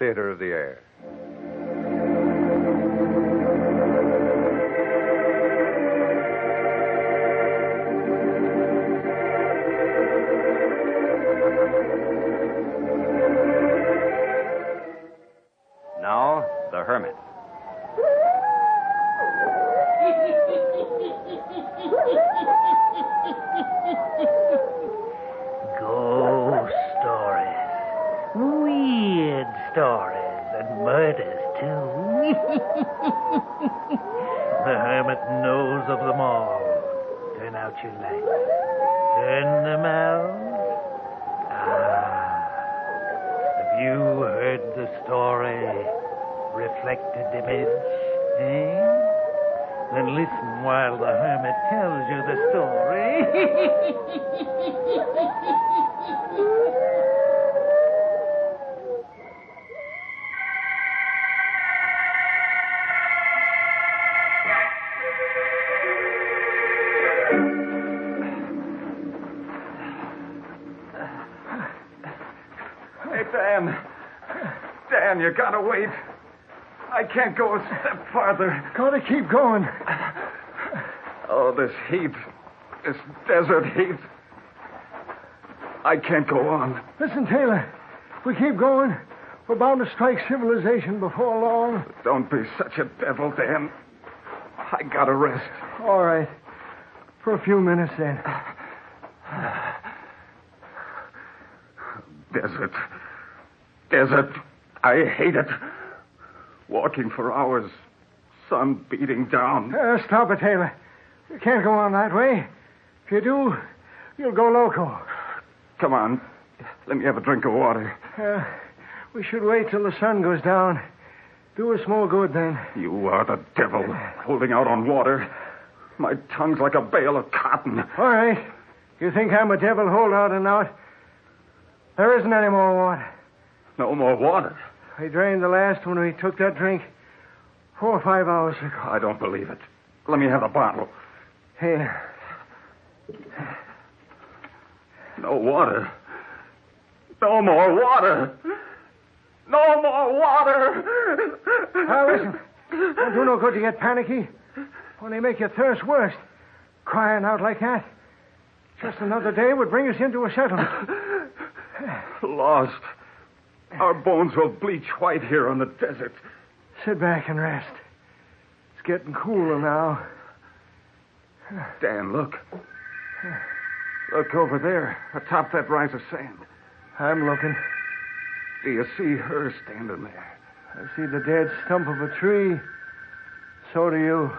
theater of the air. Now, the Hermit. Ghost stories. Weird stories. And murders, too. The Hermit knows of them all. Turn out your lights. Turn them out. Have you heard the story? Reflected image, eh? Then listen while the Hermit tells you the story. Hey, Dan. Dan, you gotta wait. I can't go a step farther. Gotta keep going. Oh, this heat. This desert heat. I can't go on. Listen, Taylor. If we keep going, we're bound to strike civilization before long. Don't be such a devil, Dan. I gotta rest. All right. For a few minutes, then. Desert. Desert. I hate it. Walking for hours. Sun beating down. Stop it, Taylor. You can't go on that way. If you do, you'll go loco. Come on. Let me have a drink of water. We should wait till the sun goes down. Do us more good then. You are the devil, holding out on water. My tongue's like a bale of cotton. All right. You think I'm a devil holdout or not? There isn't any more water. No more water? We drained the last when we took that drink 4 or 5 hours ago. I don't believe it. Let me have a bottle. Here. No water. No more water. No more water. Now, listen. Don't do no good to get panicky. Only make your thirst worse. Crying out like that. Just another day would bring us into a settlement. Lost. Our bones will bleach white here on the desert. Sit back and rest. It's getting cooler now. Dan, look. Look over there, atop that rise of sand. I'm looking. Do you see her standing there? I see the dead stump of a tree. So do you.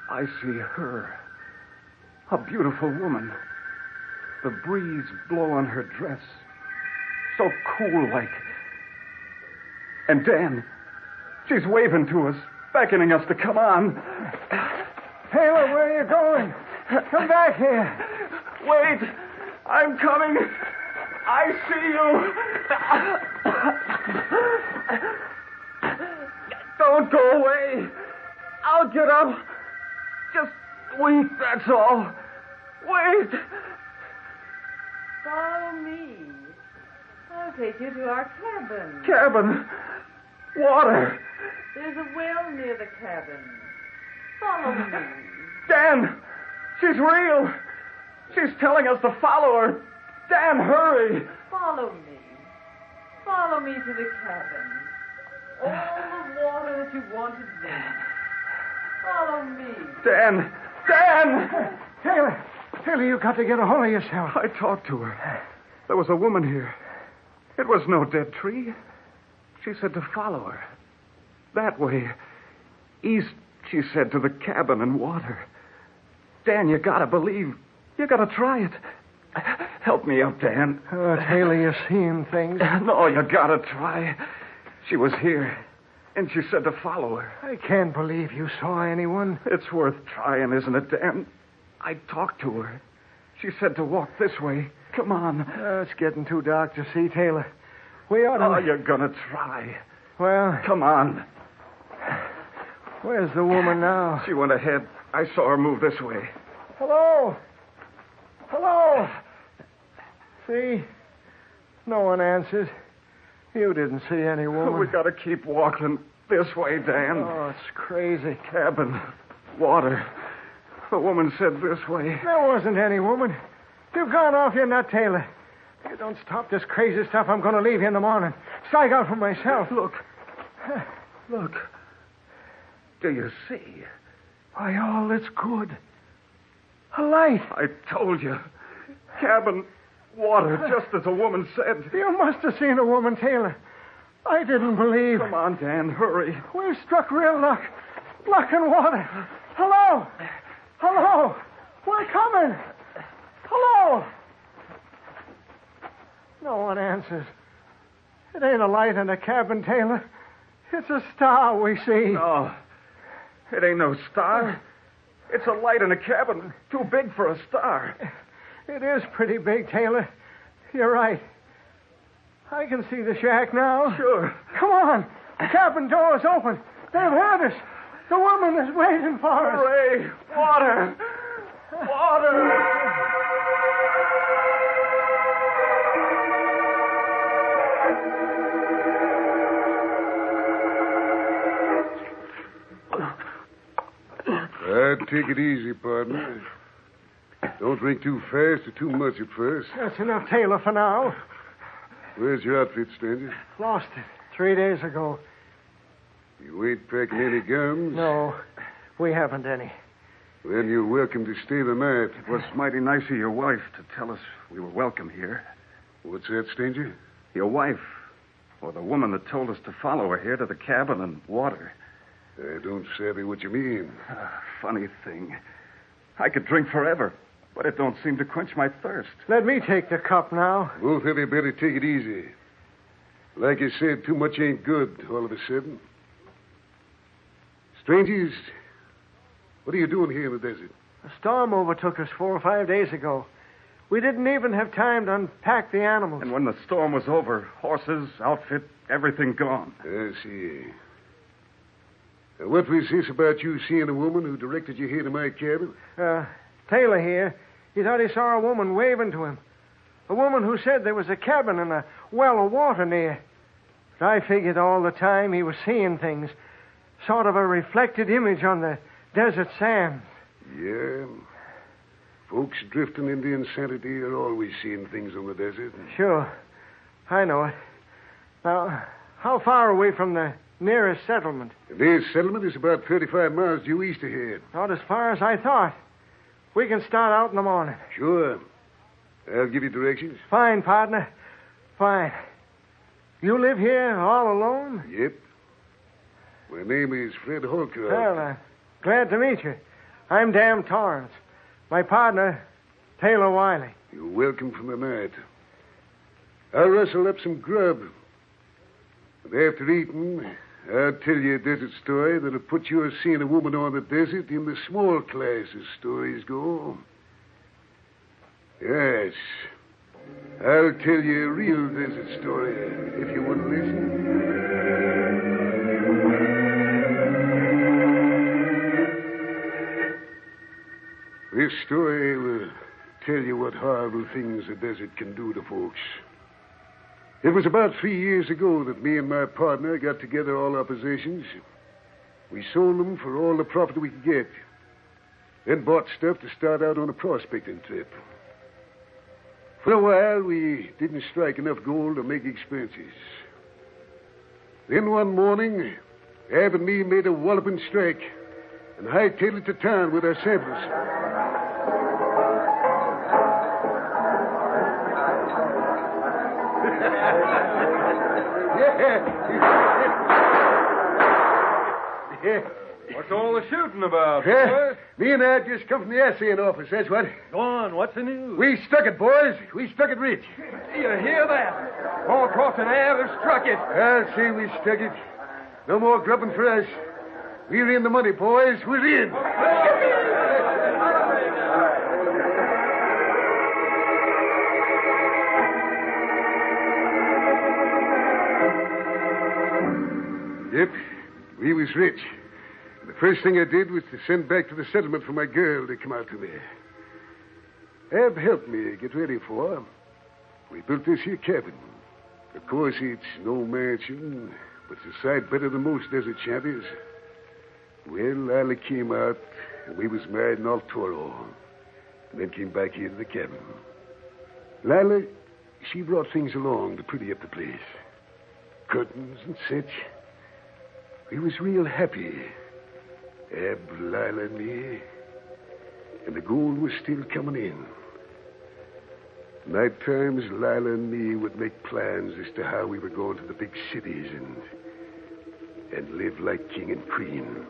I see her. A beautiful woman. The breeze blow on her dress. So cool-like. And Dan, she's waving to us, beckoning us to come on. Taylor, where are you going? Come back here. Wait, I'm coming. I see you. Don't go away. I'll get up. Just wait, that's all. Wait. Follow me. I'll take you to our cabin. Cabin. Water. There's a well near the cabin. Follow me. Dan, she's real. She's telling us to follow her. Dan, hurry. Follow me. Follow me to the cabin. All the water that you want to drink. Follow me. Dan. Taylor, you got to get a hold of yourself. I talked to her. There was a woman here. It was no dead tree. She said to follow her. That way. East, she said, to the cabin and water. Dan, you gotta believe. You gotta try it. Help me up, Dan. Oh, Taylor, you're seeing things. No, you gotta try. She was here, and she said to follow her. I can't believe you saw anyone. It's worth trying, isn't it, Dan? I talked to her. She said to walk this way. Come on. It's getting too dark to see, Taylor. We ought to... Oh, you're gonna try. Well... Come on. Where's the woman now? She went ahead. I saw her move this way. Hello? See? No one answers. You didn't see any woman. We gotta keep walking this way, Dan. Oh, it's crazy. Cabin, water. The woman said this way. There wasn't any woman. You've gone off your nut, Taylor. If you don't stop this crazy stuff, I'm going to leave you in the morning. Strike out for myself. Look. Look. Do you see? Why, all that's good. A light. I told you. Cabin, water, just as the woman said. You must have seen a woman, Taylor. I didn't believe. Come on, Dan, hurry. We've struck real luck. Luck and water. Hello? Hello? We're coming. Hello? No one answers. It ain't a light in a cabin, Taylor. It's a star we see. No, it ain't no star. It's a light in a cabin too big for a star. It is pretty big, Taylor. You're right. I can see the shack now. Sure. Come on. The cabin door is open. They've heard us. The woman is waiting for us. Hooray! Water! Water! Take it easy, partner. Don't drink too fast or too much at first. That's enough, Taylor, for now. Where's your outfit, stranger? Lost it 3 days ago. You ain't packing any guns? No, we haven't any. Then you're welcome to stay the night. It was mighty nice of your wife to tell us we were welcome here. What's that, stranger? Your wife, or the woman that told us to follow her here to the cabin and water. I don't savvy what you mean. Funny thing. I could drink forever, but it don't seem to quench my thirst. Let me take the cup now. Both of you better take it easy. Like you said, too much ain't good all of a sudden. Strangers, what are you doing here in the desert? A storm overtook us 4 or 5 days ago. We didn't even have time to unpack the animals. And when the storm was over, horses, outfit, everything gone. I see. Now, what was this about you seeing a woman who directed you here to my cabin? Taylor here, he thought he saw a woman waving to him. A woman who said there was a cabin and a well of water near. But I figured all the time he was seeing things. Sort of a reflected image on the desert sand. Yeah. Folks drifting into insanity are always seeing things on the desert. Sure. I know it. Now, how far away from the nearest settlement? The nearest settlement is about 35 miles due east of here. Not as far as I thought. We can start out in the morning. Sure. I'll give you directions. Fine, partner. Fine. You live here all alone? Yep. My name is Fred Holcroft. Well, glad to meet you. I'm Dan Torrance. My partner, Taylor Wiley. You're welcome for the night. I'll rustle up some grub. And after eating, I'll tell you a desert story that'll put your seeing a woman on the desert in the small class as stories go. Yes. I'll tell you a real desert story, if you want to listen. This story will tell you what horrible things the desert can do to folks. It was about 3 years ago that me and my partner got together all our possessions. We sold them for all the profit we could get. Then bought stuff to start out on a prospecting trip. For a while, we didn't strike enough gold to make expenses. Then one morning, Ab and me made a walloping strike and hightailed it to town with our samples. Yeah. What's all the shooting about, Yeah. boys? Me and Ad just come from the assaying office, that's what. Go on, what's the news? We stuck it, boys. We stuck it rich. You hear that? Paul Croft and Ab have struck it. I'll say we stuck it. No more grubbing for us. We're in the money, boys. We're in. Yep, we was rich. The first thing I did was to send back to the settlement for my girl to come out to me. Ab helped me get ready for her. We built this here cabin. Of course, it's no mansion, but it's a sight better than most desert shanties. Well, Lila came out, and we was married in El Toro, and then came back here to the cabin. Lila, she brought things along to pretty up the place. Curtains and such. We was real happy. Ab, Lila, and me. And the gold was still coming in. Night times, Lila and me would make plans as to how we were going to the big cities and live like king and queen.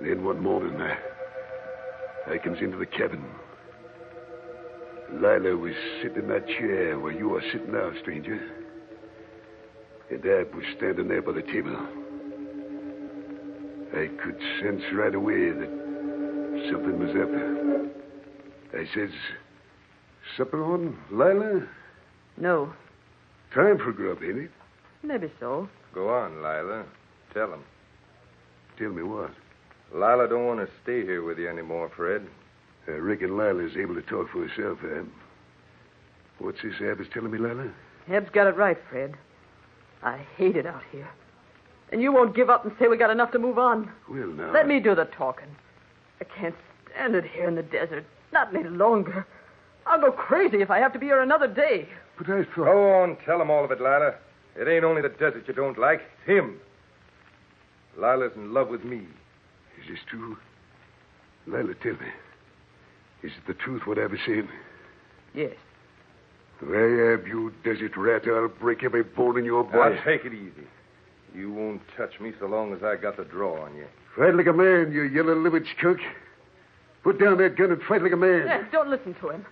Then one morning, I comes into the cabin. Lila was sitting in that chair where you are sitting now, stranger. And Ab was standing there by the table. I could sense right away that something was up. I says, "Supper on, Lila?" No. Time for grub, ain't it? Maybe so. Go on, Lila. Tell him. Tell me what. Lila don't want to stay here with you anymore, Fred. I reckon Lila's able to talk for herself, Ab. What's this Ab is telling me, Lila? Eb's got it right, Fred. I hate it out here. And you won't give up and say we got enough to move on. Well, now... Let me do the talking. I can't stand it here in the desert. Not any longer. I'll go crazy if I have to be here another day. But I thought... Go on, tell him all of it, Lila. It ain't only the desert you don't like. It's him. Lila's in love with me. Is this true? Lila, tell me. Is it the truth what I was saying? Yes. Why, Ab, you desert rat, I'll break every bone in your body. Now, take it easy. You won't touch me so long as I got the draw on you. Fight like a man, you yellow-livered skunk. Put down that gun and fight like a man. Yeah, don't listen to him.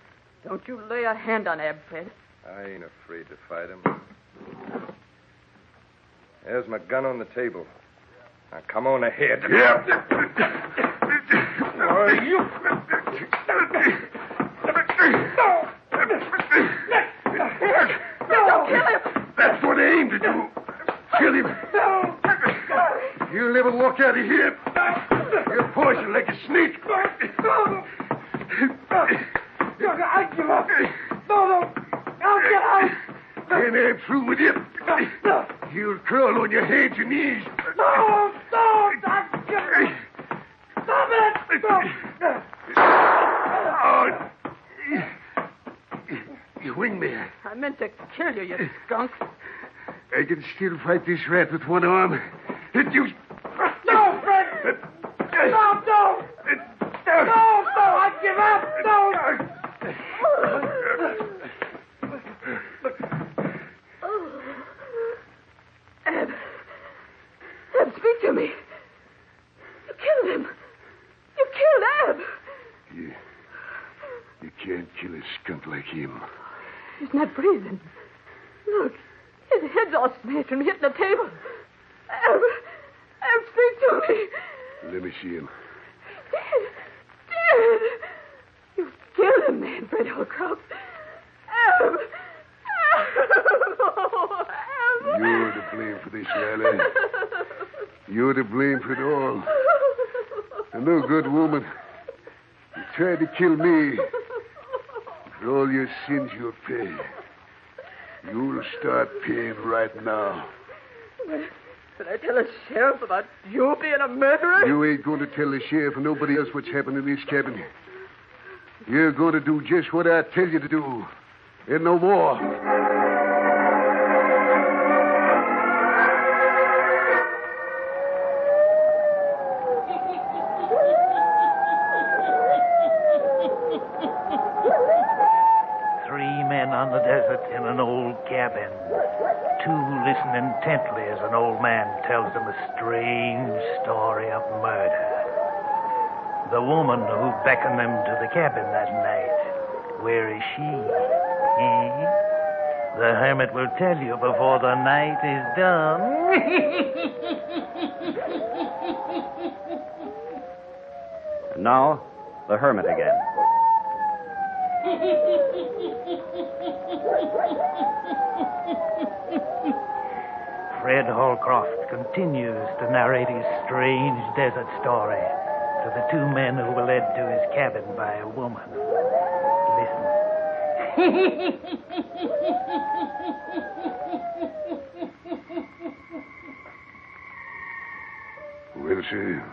Don't you lay a hand on Ab, Fred. I ain't afraid to fight him. There's my gun on the table. Now, come on ahead. Yeah. You... No, kill him! That's what I aim to do. Kill him. You'll never walk out of here. You're poisoned like a snake. I give up. No. I'll get out. And I'm through with you. You'll crawl on your hands and knees. No. Stop it. Oh. You winged me. I meant to kill you, you skunk. I can still fight this rat with one arm. And you... No, Fred. No. I give up. No. Ab, speak to me. You killed him. You killed Ab. You can't kill a skunk like him. He's not breathing. Look, his head's all smashed from hitting the table. Ab, speak to me. Let me see him. Dead. You killed him, man, Fred Holcroft. Ab. Oh, Ab. You're to blame for this, Lila. You're to blame for it all. A no good woman. You tried to kill me. For all your sins you'll pay. You'll start paying right now. Did I tell the sheriff about you being a murderer? You ain't going to tell the sheriff or nobody else what's happened in this cabin. You're going to do just what I tell you to do. And no more. On the desert in an old cabin. Two listen intently as an old man tells them a strange story of murder. The woman who beckoned them to the cabin that night, where is she? The hermit will tell you before the night is done. And now, the hermit again. Fred Holcroft continues to narrate his strange desert story to the two men who were led to his cabin by a woman. Listen. Well, sir,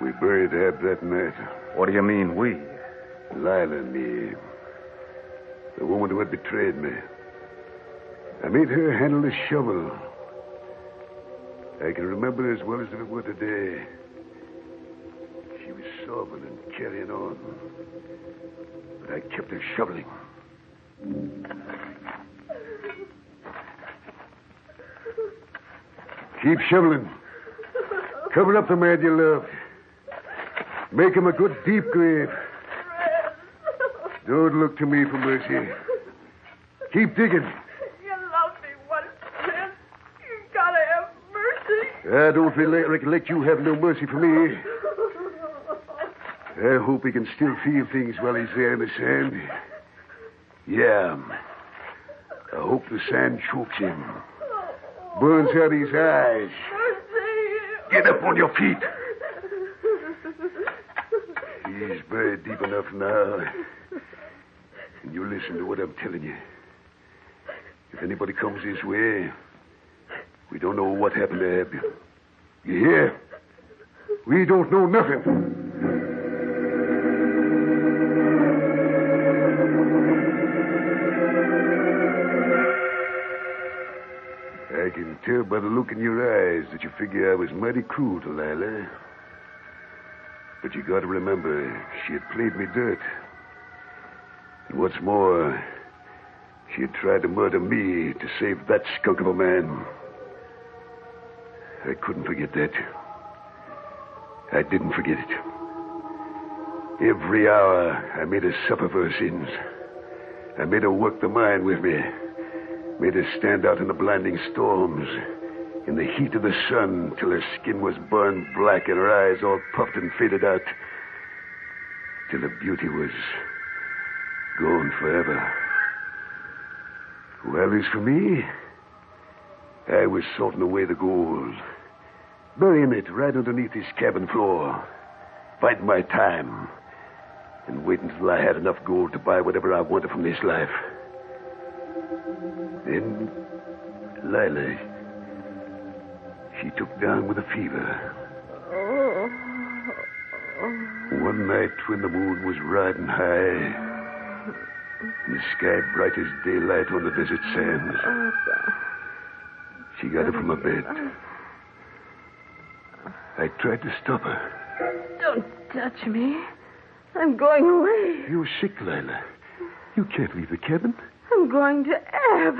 we buried Ab that night. What do you mean, we? Lila and me. The woman who had betrayed me. I made her handle the shovel. I can remember as well as if it were today. She was sobbing and carrying on. But I kept her shoveling. Keep shoveling. Cover up the man you love. Make him a good deep grave. Don't look to me for mercy. Keep digging. You love me once, Fred. You gotta have mercy. I don't recollect you have no mercy for me. I hope he can still feel things while he's there in the sand. Yeah. I hope the sand chokes him. Burns out his eyes. Mercy. Get up on your feet. He's buried deep enough now. And you listen to what I'm telling you. If anybody comes this way, we don't know what happened to Ab. You hear? We don't know nothing. I can tell by the look in your eyes that you figure I was mighty cruel to Lila. But you got to remember, she had played me dirt. And what's more, she had tried to murder me to save that skunk of a man. I couldn't forget that. I didn't forget it. Every hour, I made her suffer for her sins. I made her work the mine with me. Made her stand out in the blinding storms, in the heat of the sun, till her skin was burned black and her eyes all puffed and faded out, till her beauty was gone forever. Well, as for me, I was sorting away the gold, burying it right underneath his cabin floor, biding my time, and waiting till I had enough gold to buy whatever I wanted from this life. Then, Lila, she took down with a fever. One night when the moon was riding high, and the sky bright as daylight on the desert sands, she got up from her bed. I tried to stop her. Don't touch me. I'm going away. You're sick, Lila. You can't leave the cabin. I'm going to Ab.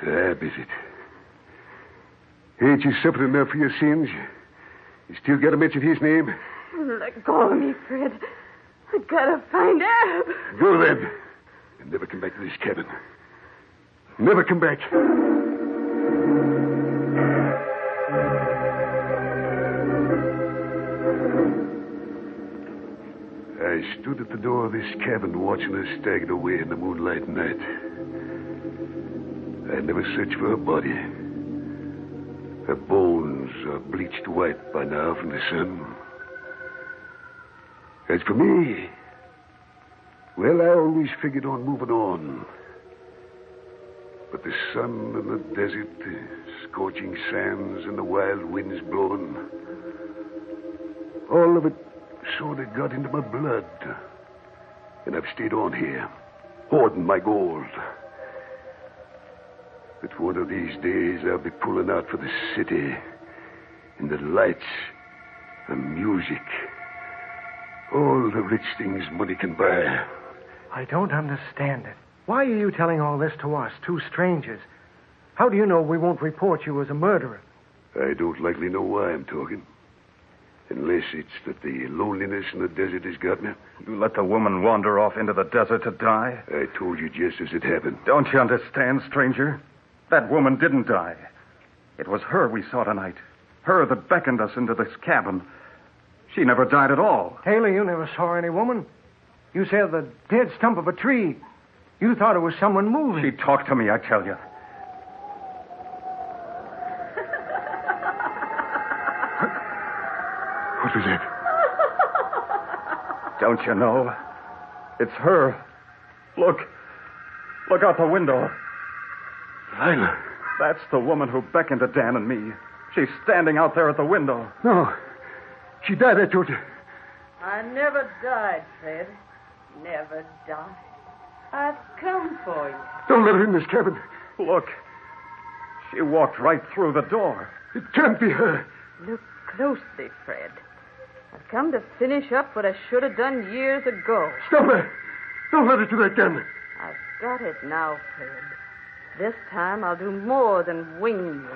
To Ab, is it? Ain't you suffered enough for your sins? You still got to mention his name? Let go of me, Fred. I gotta find Ab. Go then. And never come back to this cabin. Never come back. I stood at the door of this cabin watching her stagger away in the moonlight night. I never searched for her body. Her bones are bleached white by now from the sun. As for me, well, I always figured on moving on. But the sun and the desert, the scorching sands and the wild winds blowing, all of it sort of got into my blood. And I've stayed on here, hoarding my gold. But one of these days I'll be pulling out for the city, and the lights, the music, all the rich things money can buy. I don't understand it. Why are you telling all this to us, two strangers? How do you know we won't report you as a murderer? I don't likely know why I'm talking. Unless it's that the loneliness in the desert has got me. You let the woman wander off into the desert to die? I told you just as it happened. Don't you understand, stranger? That woman didn't die. It was her we saw tonight. Her that beckoned us into this cabin. She never died at all. Taylor, you never saw any woman. You said the dead stump of a tree. You thought it was someone moving. She talked to me, I tell you. What was that? Don't you know? It's her. Look. Look out the window. Lila. That's the woman who beckoned to Dan and me. She's standing out there at the window. No. She died, I told you. I never died, Fred. Never died. I've come for you. Don't let her in this cabin. Look. She walked right through the door. It can't be her. Look closely, Fred. I've come to finish up what I should have done years ago. Stop her. Don't let her do that gun. I've got it now, Fred. This time I'll do more than wing you.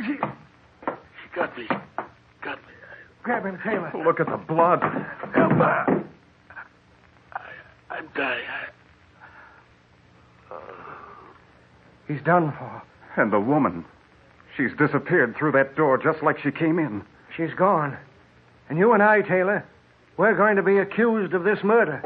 She got me. Got me. Grab him, Taylor. Look at the blood. Help her. I'm dying. He's done for. And the woman. She's disappeared through that door just like she came in. She's gone. And you and I, Taylor, we're going to be accused of this murder.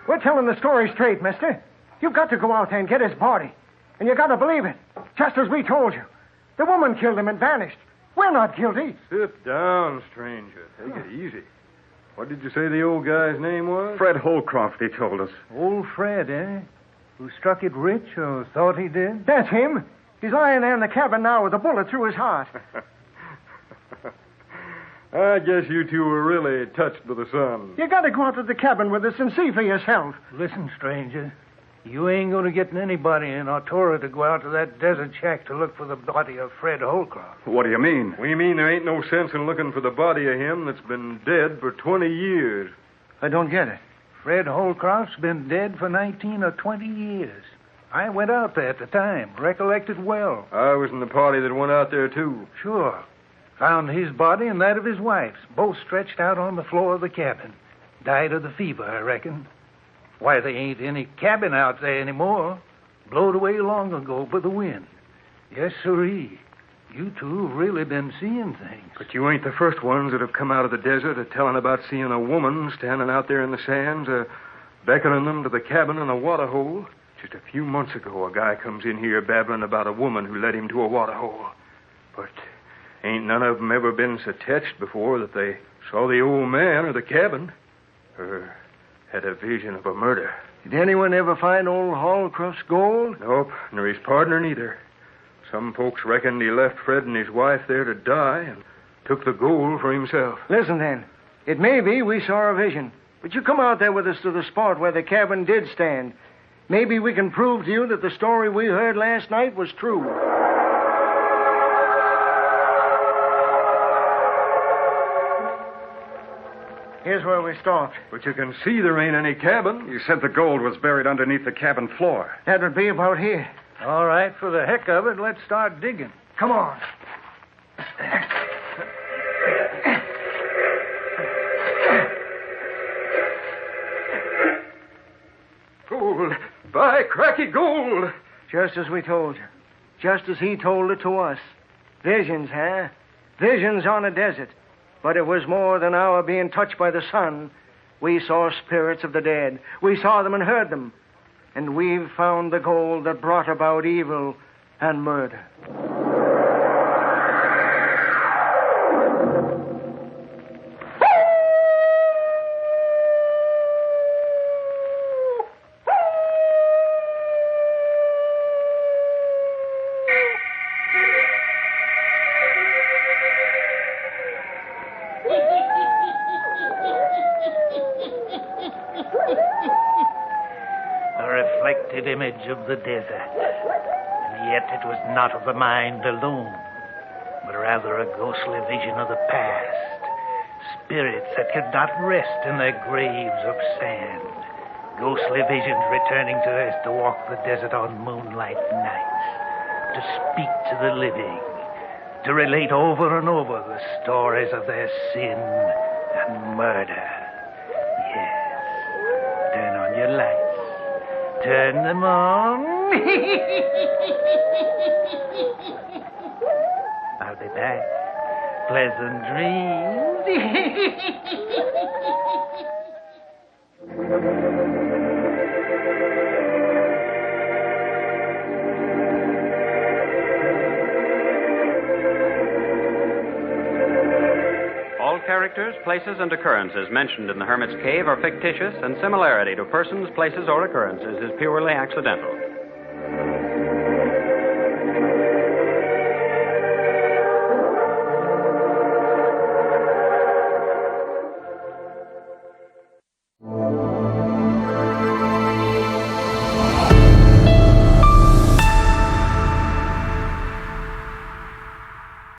We're telling the story straight, mister. You've got to go out there and get his body. And you got to believe it, just as we told you. The woman killed him and vanished. We're not guilty. Sit down, stranger. Take it easy. What did you say the old guy's name was? Fred Holcroft, he told us. Old Fred, eh? Who struck it rich or thought he did? That's him. He's lying there in the cabin now with a bullet through his heart. I guess you two were really touched by the sun. You got to go out to the cabin with us and see for yourself. Listen, stranger. You ain't going to get anybody in Artura to go out to that desert shack to look for the body of Fred Holcroft. What do you mean? We mean there ain't no sense in looking for the body of him that's been dead for 20 years. I don't get it. Fred Holcroft's been dead for 19 or 20 years. I went out there at the time, recollected well. I was in the party that went out there, too. Sure. Found his body and that of his wife's, both stretched out on the floor of the cabin. Died of the fever, I reckon. Why, there ain't any cabin out there anymore. Blowed away long ago by the wind. Yes, sirree. You two have really been seeing things. But you ain't the first ones that have come out of the desert telling about seeing a woman standing out there in the sands, beckoning them to the cabin in a water hole. Just a few months ago, a guy comes in here babbling about a woman who led him to a water hole. But ain't none of them ever been so touched before that they saw the old man or the cabin, or had a vision of a murder. Did anyone ever find old Holcroft's gold? Nope, nor his partner neither. Some folks reckoned he left Fred and his wife there to die and took the gold for himself. Listen, then. It may be we saw a vision, but you come out there with us to the spot where the cabin did stand. Maybe we can prove to you that the story we heard last night was true. Here's where we stopped. But you can see there ain't any cabin. You said the gold was buried underneath the cabin floor. That would be about here. All right, for the heck of it, let's start digging. Come on. Gold. By cracky gold. Just as we told you. Just as he told it to us. Visions, huh? Visions on a desert. But it was more than our being touched by the sun. We saw spirits of the dead. We saw them and heard them. And we've found the gold that brought about evil and murder. A reflected image of the desert. And yet it was not of the mind alone, but rather a ghostly vision of the past. Spirits that could not rest in their graves of sand. Ghostly visions returning to earth to walk the desert on moonlight nights. To speak to the living. To relate over and over the stories of their sin and murder. Yes. Turn on your lights. Turn them on. I'll be back. Pleasant dreams. characters, places, and occurrences mentioned in the Hermit's Cave are fictitious, and similarity to persons, places, or occurrences is purely accidental.